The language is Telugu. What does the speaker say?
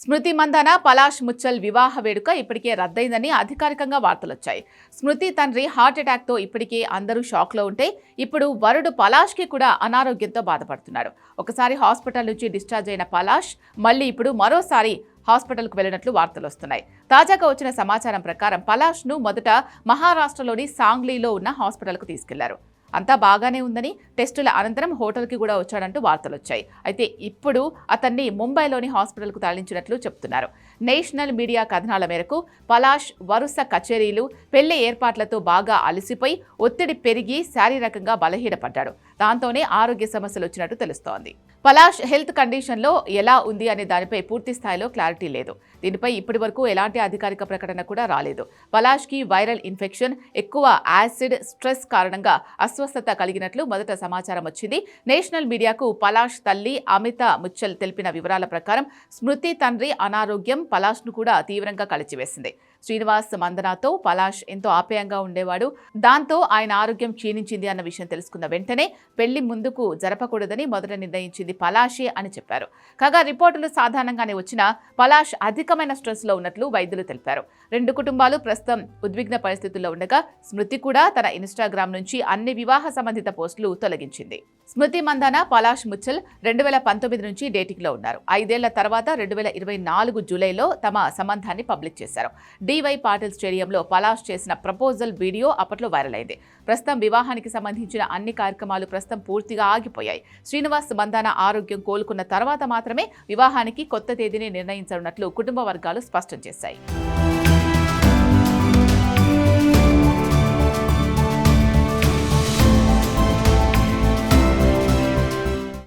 స్మృతి మందాన పలాష్ ముచ్చల్ వివాహ వేడుక ఇప్పటికే రద్దయిందని అధికారికంగా వార్తలొచ్చాయి. స్మృతి తండ్రి హార్ట్అటాక్తో ఇప్పటికే అందరూ షాక్లో ఉంటే ఇప్పుడు వరుడు పలాష్కి కూడా అనారోగ్యంతో బాధపడుతున్నాడు. ఒకసారి హాస్పిటల్ నుంచి డిశ్చార్జ్ అయిన పలాష్ మళ్ళీ ఇప్పుడు మరోసారి హాస్పిటల్కు వెళ్లినట్లు వార్తలు వస్తున్నాయి. తాజాగా వచ్చిన సమాచారం ప్రకారం పలాష్ను మొదట మహారాష్ట్రలోని సాంగ్లీలో ఉన్న హాస్పిటల్కు తీసుకెళ్లారు. అంతా బాగానే ఉందని, టెస్టుల అనంతరం హోటల్కి కూడా వచ్చాడంటూ వార్తలొచ్చాయి. అయితే ఇప్పుడు అతన్ని ముంబైలోని హాస్పిటల్కు తరలించినట్లు చెప్తున్నారు. నేషనల్ మీడియా కథనాల మేరకు పలాష్ వరుస కచేరీలు, పెళ్లి ఏర్పాట్లతో బాగా అలసిపోయి ఒత్తిడి పెరిగి శారీరకంగా బలహీనపడ్డాడు. దాంతోనే ఆరోగ్య సమస్యలు వచ్చినట్టు తెలుస్తోంది. పలాష్ హెల్త్ కండిషన్లో ఎలా ఉంది అనే దానిపై పూర్తి స్థాయిలో క్లారిటీ లేదు. దీనిపై ఇప్పటి వరకు ఎలాంటి అధికారిక ప్రకటన కూడా రాలేదు. పలాష్కి వైరల్ ఇన్ఫెక్షన్, ఎక్కువ యాసిడ్, స్ట్రెస్ కారణంగా అస్వస్థత కలిగినట్లు మొదట సమాచారం వచ్చింది. నేషనల్ మీడియాకు పలాష్ తల్లి అమిత ముచ్చల్ తెలిపిన వివరాల ప్రకారం స్మృతి తండ్రి అనారోగ్యం పలాష్ను కూడా తీవ్రంగా కలిచివేసింది. శ్రీనివాస్ మందనాతో పలాష్ ఎంతో ఆప్యాయంగా ఉండేవాడు. దాంతో ఆయన ఆరోగ్యం క్షీణించింది అన్న విషయం తెలుసుకున్న వెంటనే పెళ్లి ముందుకు జరపకూడదని మొదట నిర్ణయించింది పలాషే అని చెప్పారు. కాగా రిపోర్టులు సాధారణంగానే వచ్చినా పలాష్ అధికమైన స్ట్రెస్లో ఉన్నట్లు వైద్యులు తెలిపారు. రెండు కుటుంబాలు ప్రస్తుతం ఉద్విగ్న పరిస్థితుల్లో ఉండగా స్మృతి కూడా తన ఇన్స్టాగ్రామ్ నుంచి అన్ని వివాహ సంబంధిత పోస్టులు తొలగించింది. స్మృతి మందాన పలాష్ ముచ్చల్ 2019 నుంచి డేటింగ్లో ఉన్నారు. 5 ఏళ్ల తర్వాత 2024 జూలైలో తమ సంబంధాన్ని పబ్లిక్ చేశారు. డివై పాటిల్ స్టేడియంలో పలాష్ చేసిన ప్రపోజల్ వీడియో అప్పట్లో వైరల్ అయింది. ప్రస్తుతం వివాహానికి సంబంధించిన అన్ని కార్యక్రమాలు ప్రస్తుతం పూర్తిగా ఆగిపోయాయి. శ్రీనివాస్ మందాన ఆరోగ్యం కోలుకున్న తర్వాత మాత్రమే వివాహానికి కొత్త తేదీని నిర్ణయించనున్నట్లు కుటుంబ వర్గాలు స్పష్టం చేశాయి.